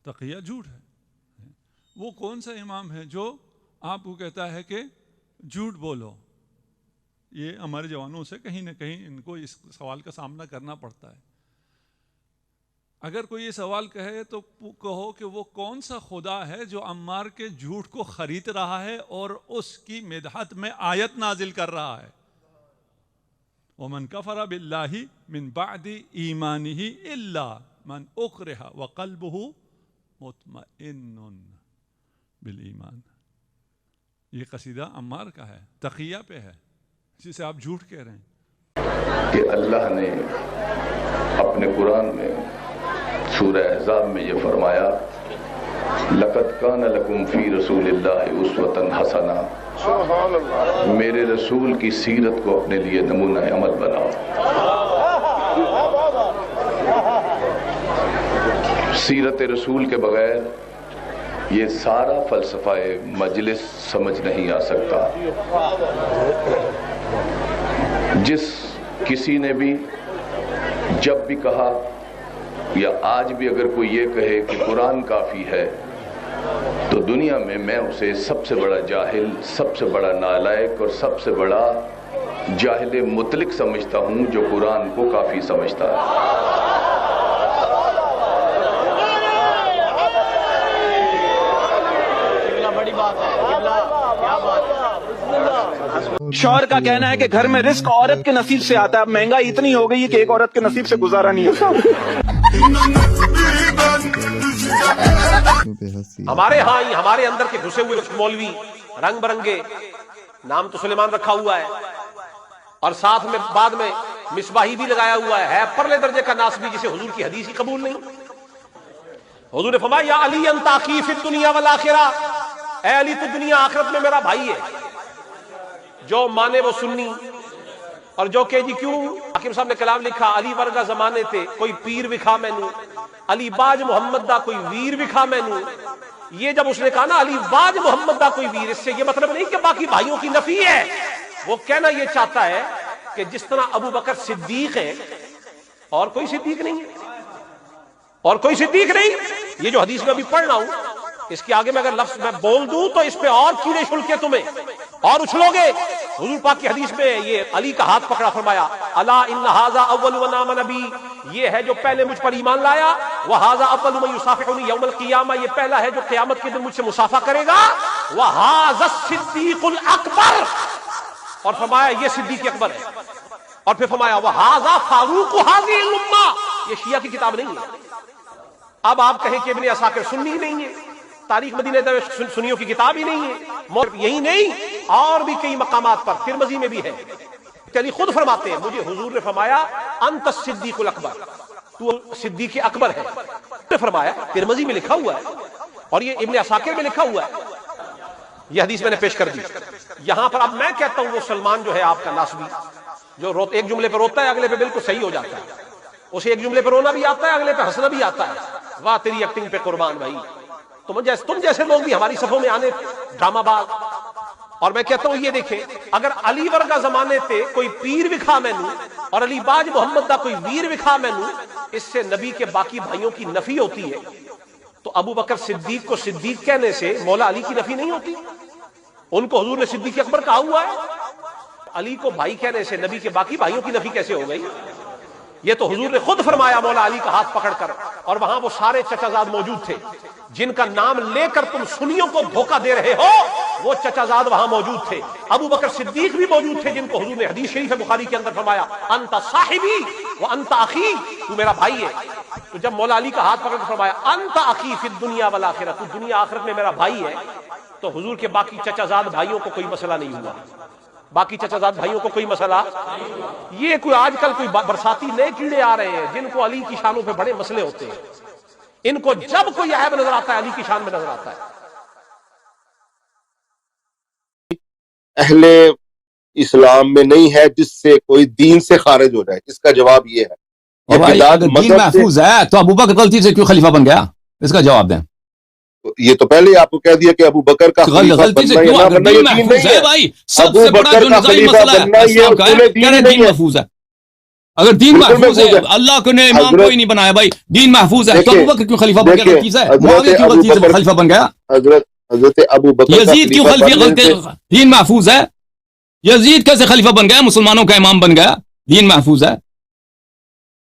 تقیہ جھوٹ ہے. وہ کون سا امام ہے جو آپ کو کہتا ہے کہ جھوٹ بولو؟ یہ ہمارے جوانوں سے کہیں نہ کہیں ان کو اس سوال کا سامنا کرنا پڑتا ہے. اگر کوئی یہ سوال کہے تو کہو کہ وہ کون سا خدا ہے جو عمار کے جھوٹ کو خرید رہا ہے اور اس کی مدحت میں آیت نازل کر رہا ہے. وَمَنْ كَفَرَ بِاللَّهِ مِنْ بَعْدِ إِيمَانِهِ إِلَّا مَنْ أُكْرِهَ وَقَلْبُهُ مُطْمَئِنٌ بالایمان. یہ قصیدہ عمار کا ہے، تقیہ پہ ہے، جسے آپ جھوٹ کہہ رہے ہیں. کہ اللہ نے اپنے قرآن میں سورہ احزاب میں یہ فرمایا لَقَدْ كَانَ لَكُمْ فِي رَسُولِ اللَّهِ أُسْوَةً حَسَنَةً، میرے رسول کی سیرت کو اپنے لیے نمونہ عمل بناؤ. سیرت رسول کے بغیر یہ سارا فلسفہ مجلس سمجھ نہیں آ سکتا. جس کسی نے بھی جب بھی کہا یا آج بھی اگر کوئی یہ کہے کہ قرآن کافی ہے تو دنیا میں اسے سب سے بڑا جاہل، سب سے بڑا نالائق اور سب سے بڑا جاہل مطلق سمجھتا ہوں جو قرآن کو کافی سمجھتا ہے. شوہر کا کہنا ہے کہ گھر میں رزق عورت کے نصیب سے آتا ہے. اب مہنگائی اتنی ہو گئی ہے کہ ایک عورت کے نصیب سے گزارا نہیں ہوتا. ہمارے ہاں ہی ہمارے اندر کے گھسے ہوئے مولوی رنگ برنگے، نام تو سلیمان رکھا ہوا ہے اور ساتھ میں بعد میں مصباحی بھی لگایا ہوا ہے پرلے درجے کا ناسبی، جسے حضور کی حدیث ہی قبول نہیں. حضور نے فرمایا یا علی انت اخی فی الدنیا والآخرہ، اے علی تو دنیا آخرت میں میرا بھائی ہے. جو مانے وہ سنی اور جو کہ جی کیوں. حکیم صاحب نے کلام لکھا علی ورگا زمانے تے کوئی پیر وکھا مینو، علی باج محمد دا کوئی ویر وکھا مینو. یہ جب اس نے کہا نا علی باج محمد دا کوئی ویر، اس سے یہ مطلب نہیں کہ باقی بھائیوں کی نفی ہے. وہ کہنا یہ چاہتا ہے کہ جس طرح ابو بکر صدیق ہے اور کوئی صدیق نہیں ہے، اور کوئی صدیق نہیں. یہ جو حدیث میں ابھی پڑھ رہا ہوں اس کے آگے میں اگر لفظ میں بول دوں تو اس پہ اور کیڑے چھلکے تمہیں اور اچھلو گے. حضور پاک کی حدیث میں یہ علی کا ہاتھ پکڑا، فرمایا الا ان ھذا اول من آمن بی، یہ ہے جو پہلے مجھ پر ایمان لایا. وھذا اول من یصافحنی یوم القیامہ، یہ پہلا ہے جو قیامت کے دن مجھ سے مصافحہ کرے گا. وھذا الصدیق الاکبر، اور فرمایا یہ صدیق اکبر ہے. اور پھر فرمایا وھذا فاروق ھذہ الامہ، یہ شیعہ کی کتاب نہیں ہے. اب آپ کہیں کہ ابن عساکر سنی نہیں ہے، تاریخ مدینہ سنیوں کی کتاب ہی نہیں ہے. یہی نہیں اور بھی کئی مقامات پر ترمذی میں بھی ہے. چلیے خود فرماتے ہیں مجھے حضور نے فرمایا انت الصدیق الاکبر، تو صدیق اکبر ہے. فرمایا ترمذی میں لکھا ہوا ہے اور یہ ابن عساکر میں لکھا ہوا ہے. یہ حدیث میں نے پیش کر دی. یہاں پر اب میں کہتا ہوں وہ سلمان جو ہے آپ کا ناسبی، جو ایک جملے پہ روتا ہے اگلے پہ بالکل صحیح ہو جاتا ہے. اسے ایک جملے پہ رونا بھی آتا ہے، اگلے پہ ہنسنا بھی آتا ہے. واہ تیری ایکٹنگ پہ قربان بھائی. تم جیسے لوگ بھی ہماری صفوں میں آنے ڈرامہ باز. اور میں کہتا ہوں یہ دیکھیں، اگر علی ورگا زمانے تے کوئی پیر وکھا مینو اور علی باج محمد دا کوئی ویر وکھا مینو، اس سے نبی کے باقی بھائیوں کی نفی ہوتی ہے. تو ابو بکر صدیق کو صدیق کہنے سے مولا علی کی نفی نہیں ہوتی. ان کو حضور نے صدیق اکبر کہا ہوا ہے. علی کو بھائی کہنے سے نبی کے باقی بھائیوں کی نفی کیسے ہو گئی؟ یہ تو حضور نے خود فرمایا مولا علی کا ہاتھ پکڑ کر. اور وہاں وہ سارے چچا زاد موجود تھے جن کا نام لے کر تم سنیوں کو دھوکہ دے رہے ہو. وہ چچا زاد وہاں موجود تھے. ابو بکر صدیق بھی موجود تھے جن کو حضور نے حدیث شریف بخاری کے اندر فرمایا انت صاحبی وانت اخی، تو میرا بھائی ہے. تو جب مولا علی کا ہاتھ پکڑ کر فرمایا انت اخی فی الدنیا والآخرہ، تو دنیا آخرت میں میرا بھائی ہے، تو حضور کے باقی چچا زاد بھائیوں کو کوئی مسئلہ نہیں ہوا. باقی چچا زاد بھائیوں کو کوئی مسئلہ. یہ کوئی آج کل کوئی برساتی نئے کیڑے آ رہے ہیں جن کو علی کی شانوں پہ بڑے مسئلے ہوتے ہیں. ان کو جب کوئی عیب نظر آتا ہے علی کی شان میں نظر آتا ہے. اہل اسلام میں نہیں ہے جس سے کوئی دین سے خارج ہو جائے. اس کا جواب یہ ہے دین محفوظ ہے تو ابو بکر غلطی سے کیوں خلیفہ بن گیا؟ اس کا جواب دیں. یہ تو پہلے آپ کو کہہ دیا کہ ابو بکر کا غلطی سے کیوں؟ دین محفوظ ہے بھائی، سب سے بڑا جو نظامی مسئلہ ہے دین محفوظ ہے. اگر دین بالکل محفوظ ہے, محفوظ ہے. اللہ کو نے امام حضرت- کوئی نہیں بنایا بھائی, دین محفوظ ہے, تو دیکھیں- ابو بکر کیوں خلیفہ بن گیا؟ دیکھیں، غلطی سے حضرت معاویہ کیوں ابو غلطی سے بکر- خلیفہ بن گیا؟ حضرت ابو بکر کا یزید کیوں خلیفہ خلیفہ بننے سے- دین محفوظ ہے, یزید کیسے خلیفہ بن گیا, مسلمانوں کا امام بن گیا, دین محفوظ ہے.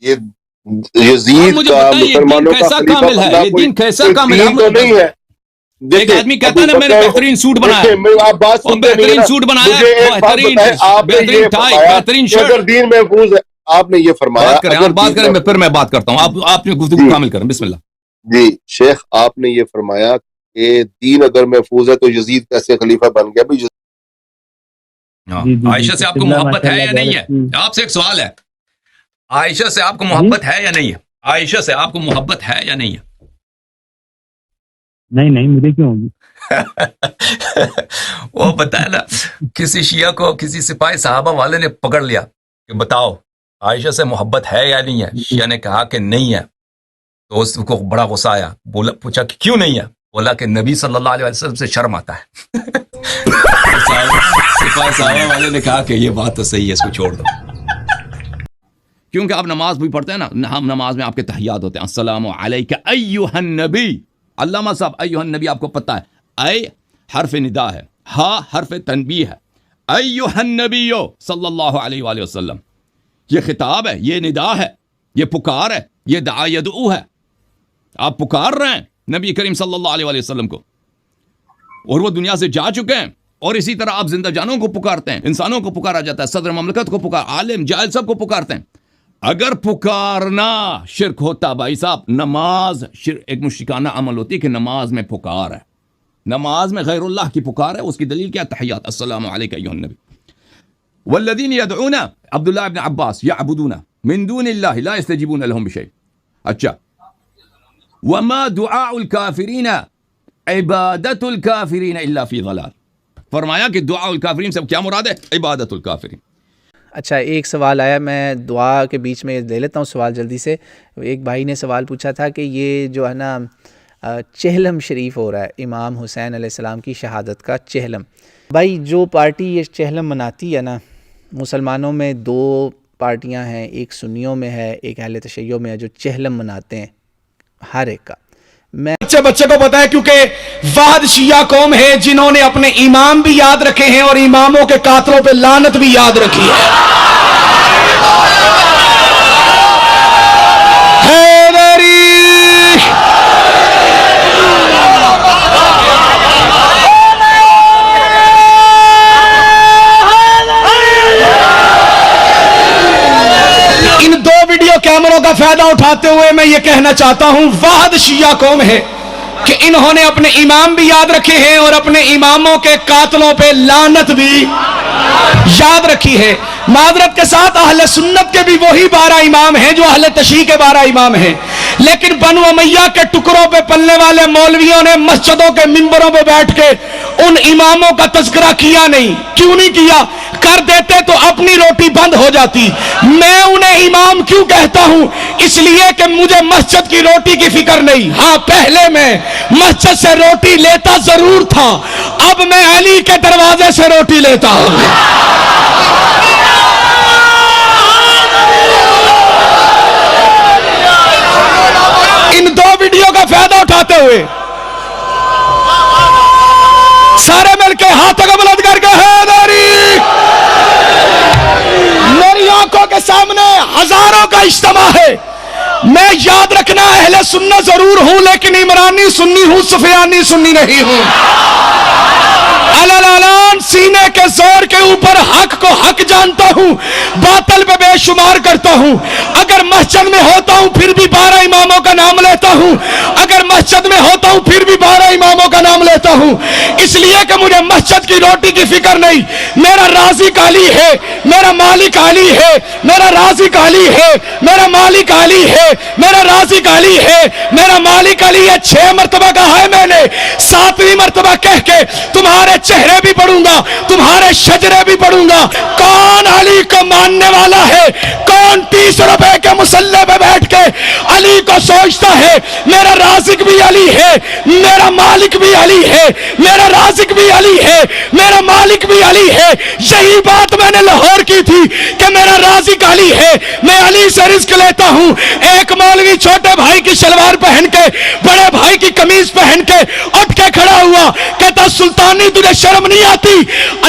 یہ آپ یزید مجھے کا بتائیں یہ دین مسلمانوں کا کیسا خلیفہ کامل ہے, بننا یہ کوئی دین کیسا کوئی کامل ہے؟ دین تو نہیں ہے. ایک دیکھیں، آدمی کہتا ہے نا ابو میں نے بکر- بہترین سوٹ بنایا, دیکھیں، آپ بات اور سنتے نہیں ہیں بہترین نا. سوٹ بنایا, مجھے ایک بات بہترین بتائیں, آپ نے یہ بہترین ٹائی, فرمایا بہترین کہ اگر شرٹ. دین محفوظ ہے, آپ نے یہ فرمایا بات کریں, اگر آپ بات دین کریں, محفوظ- پھر میں بات کرتا ہوں, آپ نے گفتگو جی. کامل کریں. بسم اللہ. جی شیخ, آپ نے یہ فرمایا کہ دین اگر محفوظ ہے تو یزید کیسے خلیفہ بن گیا؟ بھائی عائشہ سے آپ کو محبت ہے یا نہیں ہے؟ آپ سے ایک سوال ہے, عائشہ سے آپ کو محبت ہے یا نہیں ہے؟ عائشہ سے آپ کو محبت ہے یا نہیں ہے؟ نہیں مجھے کیوں ہوگی؟ وہ بتایا نا, کسی شیعہ کو کسی سپاہی صحابہ والے نے پکڑ لیا کہ بتاؤ عائشہ سے محبت ہے یا نہیں ہے. شیعہ نے کہا کہ نہیں ہے, تو اس کو بڑا غصہ آیا, پوچھا کہ کیوں نہیں ہے؟ بولا کہ نبی صلی اللہ علیہ وسلم سے شرم آتا ہے. سپاہی صحابہ والے نے کہا کہ یہ بات تو صحیح ہے, اس کو چھوڑ دو. کیونکہ آپ نماز بھی پڑھتے ہیں نا, ہم نماز میں آپ کے تحیات ہوتے ہیں, السلام علیکہ ایھا النبی. علامہ صاحب ایھا النبی آپ کو پتہ ہے, اے حرف ندا ہے, ہا حرف تنبیہ ہے, ایھا النبی صلی اللہ علیہ وآلہ وسلم. یہ خطاب ہے, یہ ندا ہے, یہ پکار ہے, یہ دعا یدعو ہے. آپ پکار رہے ہیں نبی کریم صلی اللہ علیہ وآلہ وسلم کو, اور وہ دنیا سے جا چکے ہیں. اور اسی طرح آپ زندہ جانوں کو پکارتے ہیں, انسانوں کو پکارا جاتا ہے, صدر مملکت کو پکار, عالم جاہل سب کو پکارتے ہیں. اگر پکارنا شرک ہوتا بھائی صاحب, نماز ایک مشرکانہ عمل ہوتی ہے کہ نماز میں پکار ہے, نماز میں غیر اللہ کی پکار ہے. اس کی دلیل کیا؟ تحیات, السلام علیکہ ایھا النبی. والذین یدعون, عبداللہ ابن عباس, یعبدون من دون اللہ لا یستجیبون لهم بشیء. اچھا, وما دعاء الکافرین عبادت الکافرین الا فی ضلال. فرمایا کہ دعاء الکافرین سے کیا مراد ہے؟ عبادت الکافرین. اچھا ایک سوال آیا, میں دعا کے بیچ میں لے لیتا ہوں سوال جلدی سے. ایک بھائی نے سوال پوچھا تھا کہ یہ جو ہے نا چہلم شریف ہو رہا ہے, امام حسین علیہ السلام کی شہادت کا چہلم. بھائی جو پارٹی یہ چہلم مناتی ہے نا, مسلمانوں میں دو پارٹیاں ہیں, ایک سنیوں میں ہے, ایک اہل تشیع میں ہے, جو چہلم مناتے ہیں ہر ایک کا. میں بچے کو پتا ہے کیونکہ واحد شیعہ قوم ہے جنہوں نے اپنے امام بھی یاد رکھے ہیں اور اماموں کے قاتلوں پہ لعنت بھی یاد رکھی ہے. حیدری ان دو ویڈیو کیمروں کا فائدہ اٹھاتے ہوئے میں یہ کہنا چاہتا ہوں, واحد شیعہ قوم ہے کہ انہوں نے اپنے امام بھی یاد رکھے ہیں اور اپنے اماموں کے قاتلوں پہ لعنت بھی یاد رکھی ہے. معذرت کے ساتھ اہل سنت کے بھی وہی 12 امام ہیں جو اہل تشیع کے 12 امام ہیں, لیکن بنو امیہ کے ٹکڑوں پہ پلنے والے مولویوں نے مسجدوں کے منبروں پہ بیٹھ کے ان اماموں کا تذکرہ کیا نہیں. کیوں نہیں کیا؟ کر دیتے تو اپنی روٹی بند ہو جاتی. میں انہیں امام کیوں کہتا ہوں؟ اس لیے کہ مجھے مسجد کی روٹی کی فکر نہیں. ہاں پہلے میں مسجد سے روٹی لیتا ضرور تھا, اب میں علی کے دروازے سے روٹی لیتا ہوں. ان دو ویڈیو کا فائدہ اٹھاتے ہوئے سارے مل کے ہاتھوں کو بلند کر کے حیدری. میری آنکھوں کے سامنے ہزاروں کا اجتماع ہے. میں یاد رکھنا اہل سنت ضرور ہوں, لیکن عمرانی سنی ہوں, سفیانی سنی نہیں ہوں. علالان سینے کے زور کے اوپر حق کو حق جانتا ہوں, باطل پہ بے شمار کرتا ہوں. اگر مسجد میں ہوتا ہوں پھر بھی 12 اماموں کا نام لیتا ہوں, اگر مسجد میں ہوتا ہوں پھر بھی 12 اماموں کا نام لیتا ہوں, اس لیے کہ مجھے مسجد کی روٹی کی فکر نہیں. میرا رازق علی ہے, میرا مالک علی ہے, میرا رازق علی ہے, میرا مالک علی ہے, میرا رازق علی ہے, میرا مالک علی ہے. 6 مرتبہ کہا ہے میں نے, 7ویں مرتبہ کہہ کے تمہارے چہرے بھی پڑھوں گا, تمہارے شجرے بھی پڑھوں گا. کون علی کو ماننے والا ہے؟ کون 30 روپے کے مسلح پہ بیٹھ کے علی کو سوچتا ہے میرا رازق بھی علی ہے، میرا مالک بھی علی ہے، میرا رازق بھی علی ہے، میرا مالک بھی علی ہے. یہی بات میں نے لاہور کی تھی کہ میرا رازق علی ہے، میں علی سے رزق لیتا ہوں. ایک مولوی چھوٹے بھائی کی شلوار پہن کے، بڑے بھائی کی قمیض پہن کے اٹھ کے کھڑا ہوا، کہتا سلطانی تجھے شرم نہیں آتی؟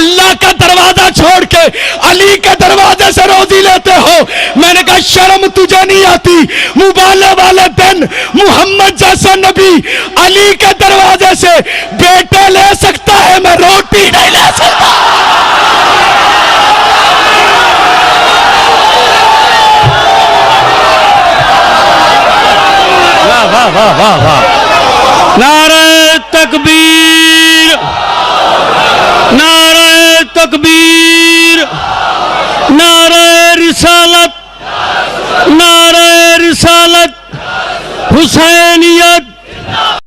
اللہ کا دروازہ چھوڑ کے علی کے دروازے سے روزی لیتے ہو. میں نے کہا شرم تجھے نہیں آتی؟ مبالغہ والے دن محمد جیسا نبی علی کے دروازے سے بیٹے لے سکتا ہے، میں روٹی نہیں لے سکتا. واہ واہ واہ واہ. نعرہ تکبیر، نعرہ تکبیر، نعرہ رسالت، نعرہ رسالت، حسینیت